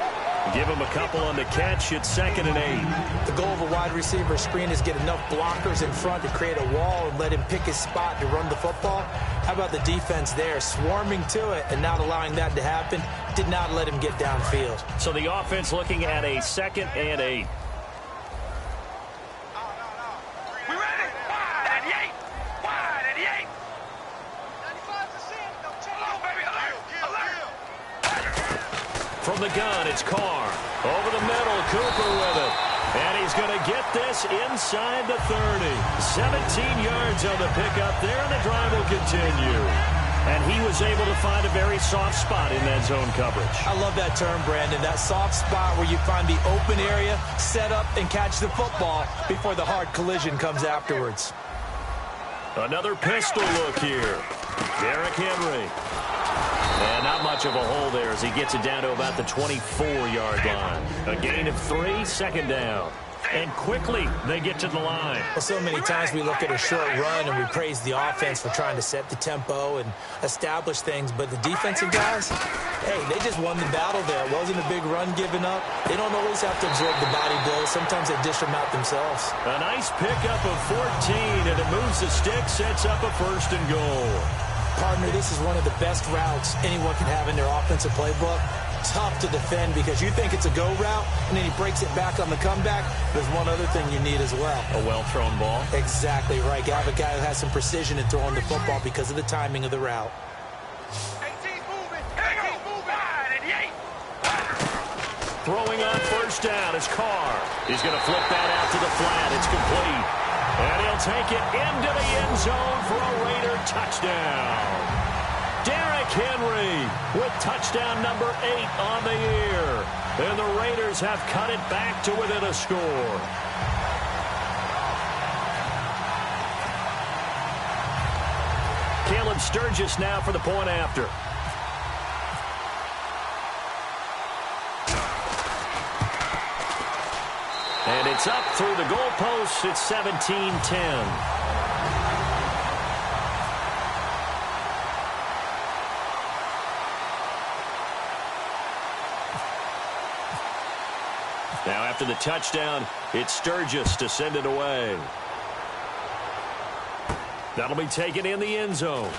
Give him a couple on the catch. It's 2nd and 8. The goal of a wide receiver screen is get enough blockers in front to create a wall and let him pick his spot to run the football. How about the defense there, swarming to it and not allowing that to happen? Did not let him get downfield. So the offense looking at a 2nd and 8. We ready? Wide at the 8. Wide at the 8. 95%. Oh, baby, alert. From the gun, it's Carr. Over the middle, Cooper with it. And he's going to get this inside the 30. 17 yards on the pickup there, and the drive will continue. And he was able to find a very soft spot in that zone coverage. I love that term, Brandon. That soft spot where you find the open area, set up, and catch the football before the hard collision comes afterwards. Another pistol look here. Derrick Henry. And not much of a hole there as he gets it down to about the 24-yard line. A gain of 3, 2nd down. And quickly they get to the line. Well, so many times we look at a short run and we praise the offense for trying to set the tempo and establish things. But the defensive guys, hey, they just won the battle there. It wasn't a big run given up. They don't always have to absorb the body blows. Sometimes they dish them out themselves. A nice pickup of 14, and it moves the stick, sets up a 1st and goal. Partner, this is one of the best routes anyone can have in their offensive playbook. Tough to defend because you think it's a go route, and then he breaks it back on the comeback. There's one other thing you need as well. A well-thrown ball. Exactly right. You have a guy who has some precision in throwing the football because of the timing of the route. 18's moving. 18's moving. Wide at the 8. Throwing on 1st down is Carr. He's going to flip that out to the flat. It's complete. And he'll take it into the end zone for a Raider touchdown. Derrick Henry with touchdown number 8 on the year. And the Raiders have cut it back to within a score. Caleb Sturgis now for the point after. And it's up through the goalposts. It's 17-10. Now after the touchdown, it's Sturgis to send it away. That'll be taken in the end zone.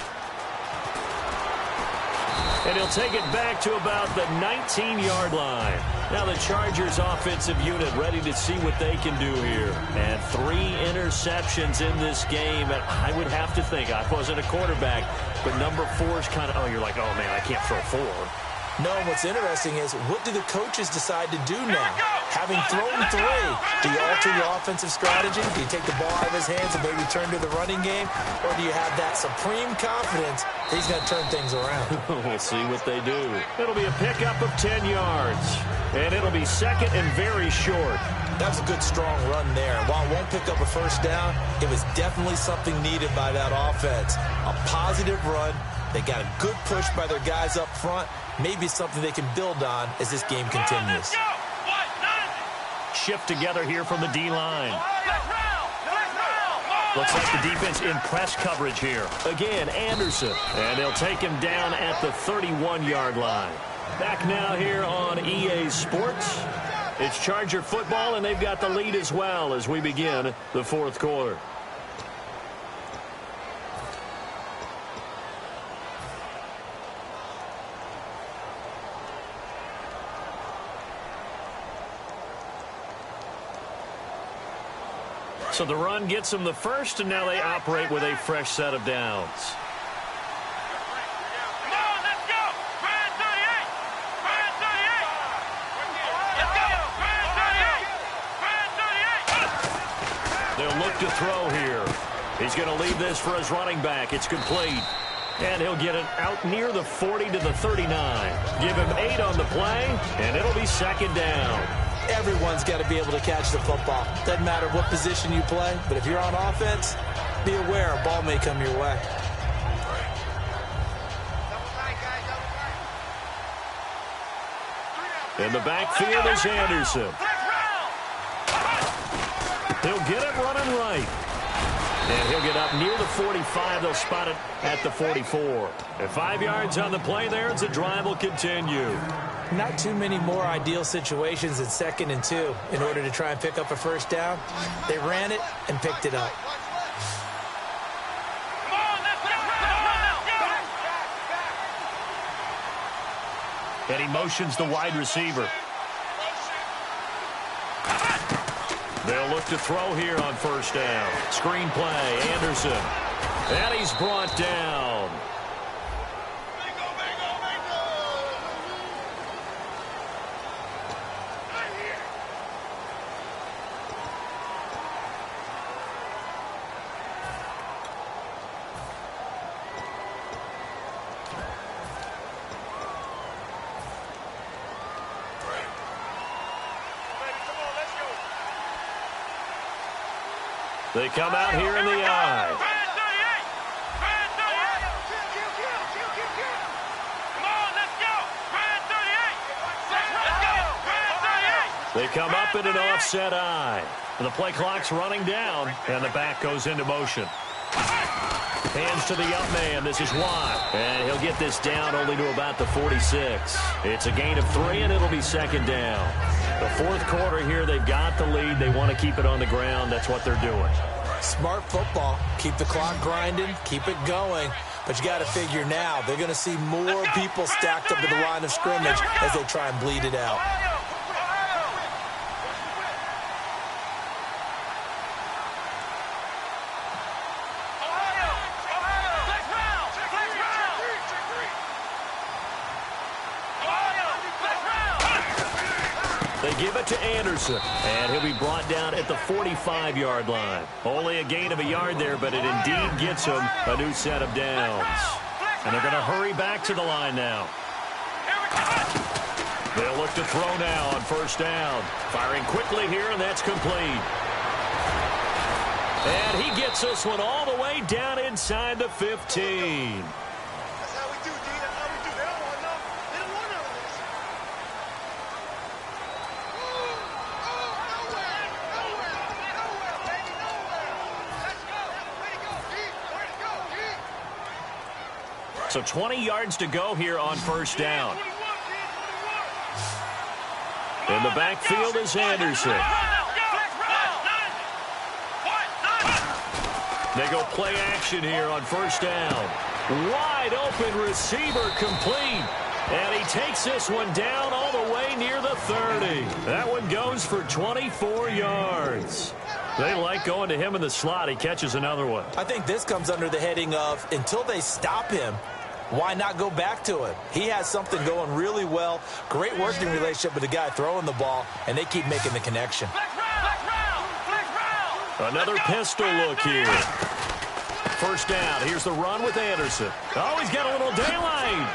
And he'll take it back to about the 19-yard line. Now the Chargers offensive unit ready to see what they can do here. And 3 interceptions in this game. And I would have to think, I wasn't a quarterback, but number 4 is kind of, oh, you're like, oh, man, I can't throw 4. No, what's interesting is what do the coaches decide to do now? Having thrown 3, do you alter your offensive strategy? Do you take the ball out of his hands and maybe turn to the running game? Or do you have that supreme confidence that he's going to turn things around? We'll see what they do. It'll be a pickup of 10 yards. And it'll be 2nd and very short. That was a good, strong run there. While it won't pick up a 1st down, it was definitely something needed by that offense. A positive run. They got a good push by their guys up front. Maybe something they can build on as this game continues. Shift together here from the D-line. Looks like the defense in press coverage here. Again, Anderson. And they'll take him down at the 31-yard line. Back now here on EA Sports. It's Charger football, and they've got the lead as well as we begin the 4th quarter. So the run gets them the first, and now they operate with a fresh set of downs. They'll look to throw here. He's going to leave this for his running back. It's complete. And he'll get it out near the 40 to the 39. Give him 8 on the play, and it'll be second down. Everyone's got to be able to catch the football. Doesn't matter what position you play, but if you're on offense, be aware a ball may come your way. In the backfield is Anderson. He'll get it running right. And he'll get up near the 45. They'll spot it at the 44. And 5 yards on the play there as the drive will continue. Not too many more ideal situations in 2nd and 2 in order to try and pick up a first down. They ran it and picked it up. And he motions the wide receiver. They'll look to throw here on first down. Screen play, Anderson. And he's brought down. They come out here in the I. They come up in an offset I. The play clock's running down, and the back goes into motion. Hands to the up man. This is Watt. And he'll get this down only to about the 46. It's a gain of 3, and it'll be second down. The fourth quarter here, they've got the lead. They want to keep it on the ground. That's what they're doing. Smart football. Keep the clock grinding. Keep it going. But you got to figure now they're going to see more people stacked up to the line of scrimmage as they try and bleed it out. They give it to Anderson, and he'll be brought down at the 45-yard line. Only a gain of a yard there, but it indeed gets him a new set of downs. And they're going to hurry back to the line now. They'll look to throw now on first down. Firing quickly here, and that's complete. And he gets this one all the way down inside the 15. So 20 yards to go here on first down. In the backfield is Anderson. They go play action here on first down. Wide open receiver complete. And he takes this one down all the way near the 30. That one goes for 24 yards. They like going to him in the slot. He catches another one. I think this comes under the heading of until they stop him, why not go back to him? He has something going really well. Great working relationship with the guy throwing the ball, and they keep making the connection. Another pistol look here. First down. Here's the run with Anderson. Oh, he's got a little daylight.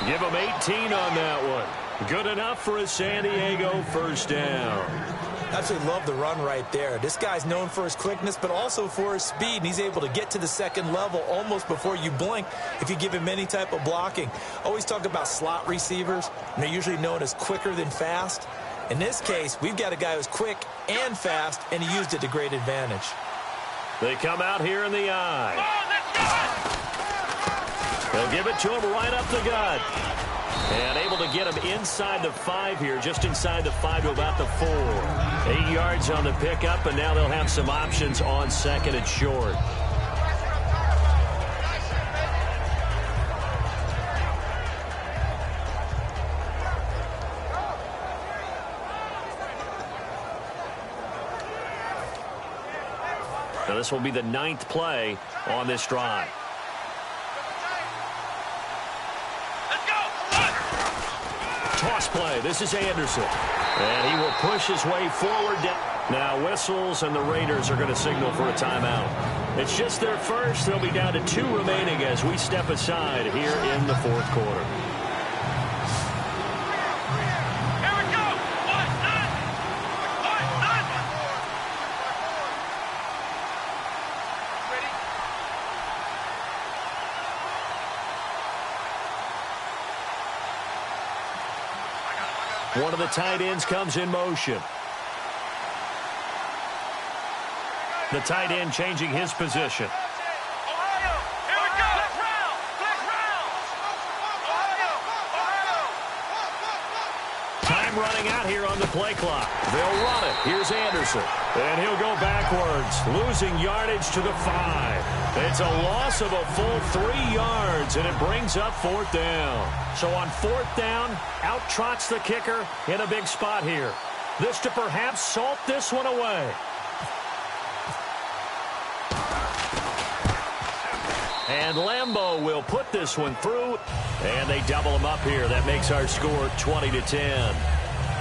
Give him 18 on that one. Good enough for a San Diego first down. Absolutely love the run right there. This guy's known for his quickness, but also for his speed. And he's able to get to the second level almost before you blink if you give him any type of blocking. Always talk about slot receivers, and they're usually known as quicker than fast. In this case, we've got a guy who's quick and fast, and he used it to great advantage. They come out here in the I. They'll give it to him right up the gut. And able to get him inside the 5 here, just inside the 5 to about the 4. 8 yards on the pickup, and now they'll have some options on second and short. Now this will be the 9th play on this drive. Toss play. This is Anderson. And he will push his way forward. Now whistles, and the Raiders are going to signal for a timeout. It's just their first. They'll be down to 2 remaining as we step aside here in the 4th quarter. One of the tight ends comes in motion. The tight end changing his position. Time running out here on the play clock. They'll run it. Here's Anderson. And he'll go backwards, losing yardage to the 5. It's a loss of a full 3 yards, and it brings up 4th down. So on 4th down, out trots the kicker in a big spot here. This to perhaps salt this one away. And Lambeau will put this one through, and they double him up here. That makes our score 20-10.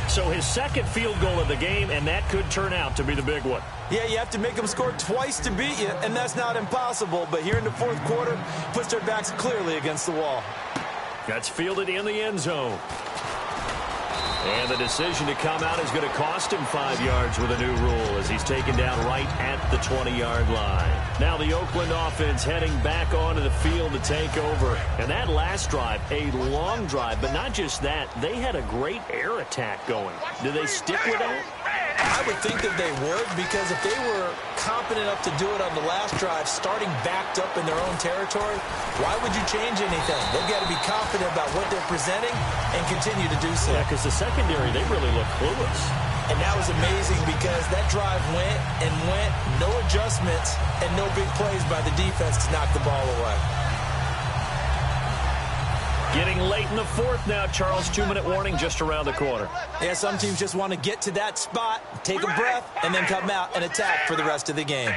So his 2nd field goal of the game, and that could turn out to be the big one. Yeah, you have to make them score twice to beat you, and that's not impossible. But here in the 4th quarter, puts their backs clearly against the wall. That's fielded in the end zone. And the decision to come out is going to cost him 5 yards with a new rule as he's taken down right at the 20-yard line. Now the Oakland offense heading back onto the field to take over. And that last drive, a long drive, but not just that. They had a great air attack going. Do they stick with that? I would think that they would, because if they were competent enough to do it on the last drive, starting backed up in their own territory, why would you change anything? They've got to be confident about what they're presenting and continue to do so. Yeah, because the secondary, they really look clueless. And that was amazing because that drive went and went, no adjustments, and no big plays by the defense to knock the ball away. Getting late in the 4th now, Charles. 2-minute warning just around the corner. Yeah, some teams just want to get to that spot, take a breath, and then come out and attack for the rest of the game.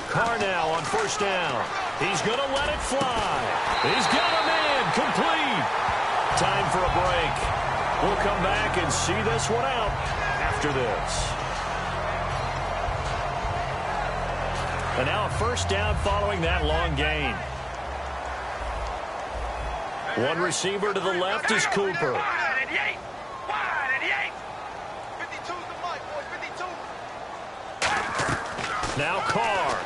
Carr now on 1st down. He's going to let it fly. He's got a man complete. Time for a break. We'll come back and see this one out after this. And now a 1st down following that long gain. One receiver to the left is Cooper. Now Carr.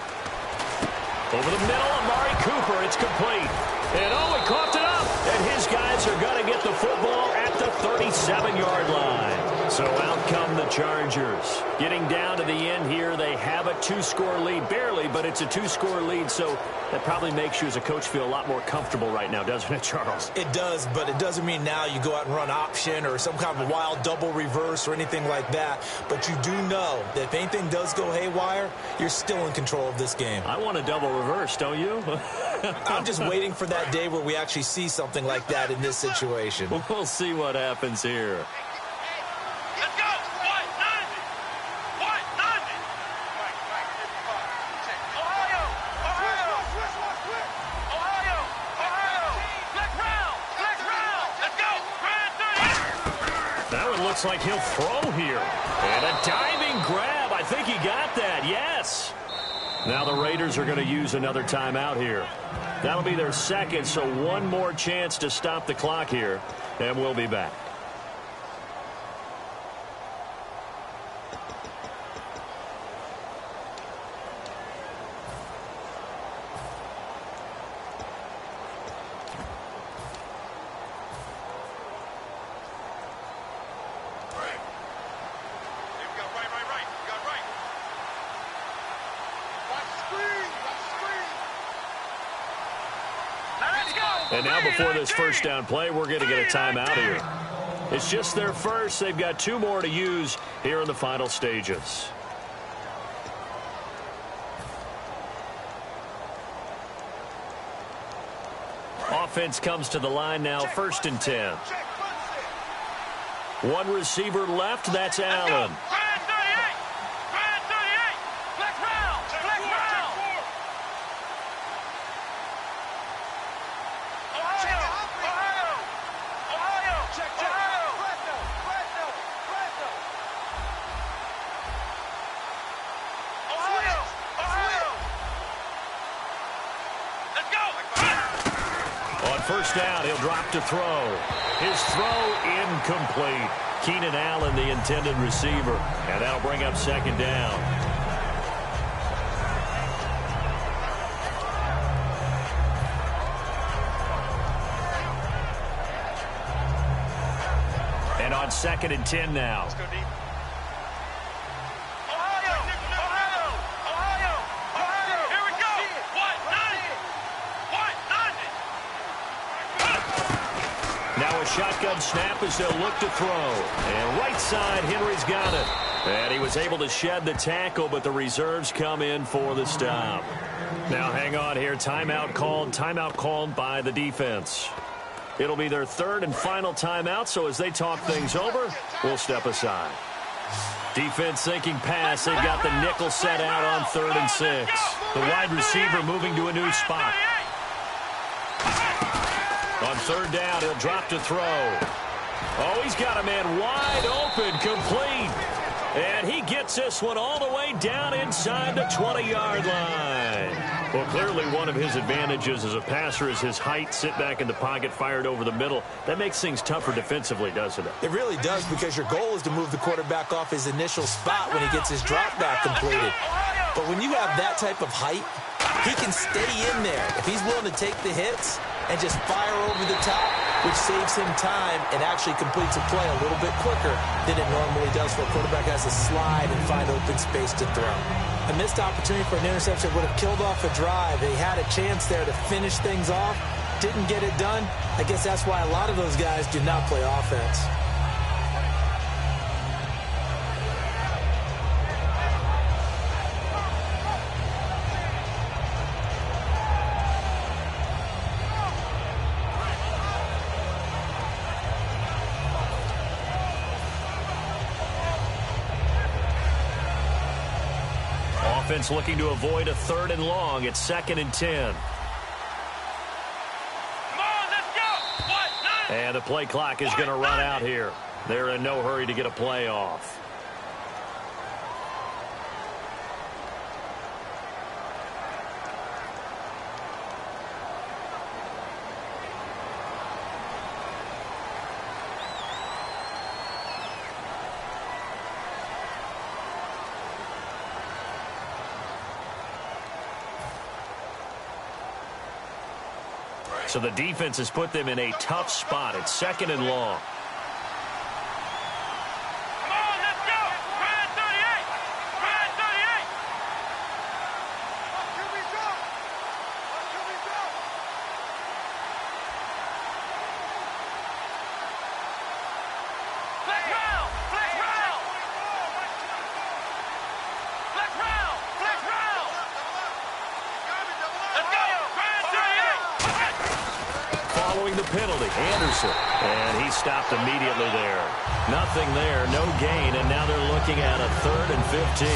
Over the middle, Amari Cooper. It's complete. And oh, he coughed it up. And his guys are going to get the football at the 37-yard line. So out come the Chargers. Getting down to the end here, they have a 2-score lead. Barely, but it's a 2-score lead, so that probably makes you as a coach feel a lot more comfortable right now, doesn't it, Charles? It does, but it doesn't mean now you go out and run option or some kind of wild double reverse or anything like that. But you do know that if anything does go haywire, you're still in control of this game. I want a double reverse, don't you? I'm just waiting for that day where we actually see something like that in this situation. We'll see what happens here. Looks like he'll throw here. And a diving grab. I think he got that. Yes. Now the Raiders are going to use another timeout here. That'll be their 2nd, so one more chance to stop the clock here. And we'll be back. And now before this 1st down play, we're going to get a timeout here. It's just their first. They've got 2 more to use here in the final stages. Offense comes to the line now, 1st and 10. One receiver left, that's Allen. On first down, he'll drop to throw. His throw incomplete. Keenan Allen, the intended receiver. And that'll bring up second down. And on 2nd and 10 now. Now a shotgun snap as they'll look to throw. And right side, Henry's got it. And he was able to shed the tackle, but the reserves come in for the stop. Now hang on here. Timeout called by the defense. It'll be their 3rd and final timeout, so as they talk things over, we'll step aside. Defense thinking pass. They've got the nickel set out on 3rd and 6. The wide receiver moving to a new spot. On 3rd down, he'll drop to throw. Oh, he's got a man wide open, complete. And he gets this one all the way down inside the 20-yard line. Well, clearly one of his advantages as a passer is his height. Sit back in the pocket, fired over the middle. That makes things tougher defensively, doesn't it? It really does, because your goal is to move the quarterback off his initial spot when he gets his drop back completed. But when you have that type of height, he can stay in there if he's willing to take the hits and just fire over the top, which saves him time and actually completes a play a little bit quicker than it normally does for a quarterback has to slide and find open space to throw. A missed opportunity for an interception would have killed off a drive. They had a chance there to finish things off, didn't get it done. I guess that's why a lot of those guys do not play offense. Offense looking to avoid a 3rd and long. It's 2nd and 10. And the play clock is going to run out here. They're in no hurry to get a play off. So the defense has put them in a tough spot. It's 2nd and long. The penalty, Anderson, and he stopped immediately there. Nothing there, no gain, and now they're looking at a 3rd and 15.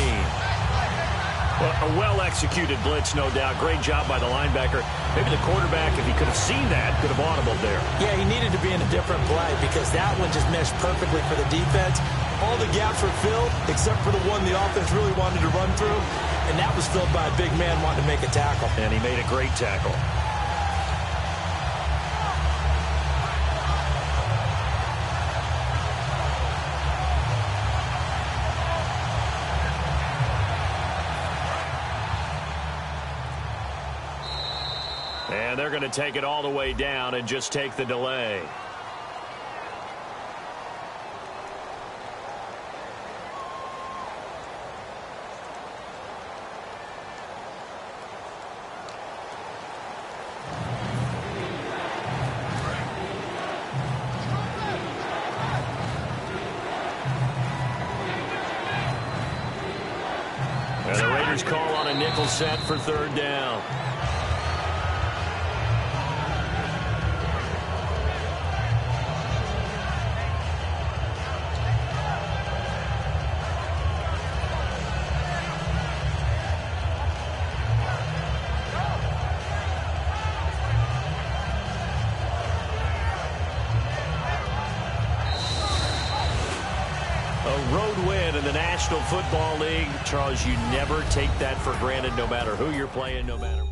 Well, a well-executed blitz, no doubt. Great job by the linebacker. Maybe the quarterback, if he could have seen that, could have audibled there. Yeah, he needed to be in a different play because that one just meshed perfectly for the defense. All the gaps were filled except for the one the offense really wanted to run through, and that was filled by a big man wanting to make a tackle. And he made a great tackle. And they're going to take it all the way down and just take the delay. And the Raiders call on a nickel set for 3rd down. Road win in the National Football League. Charles, you never take that for granted no matter who you're playing, no matter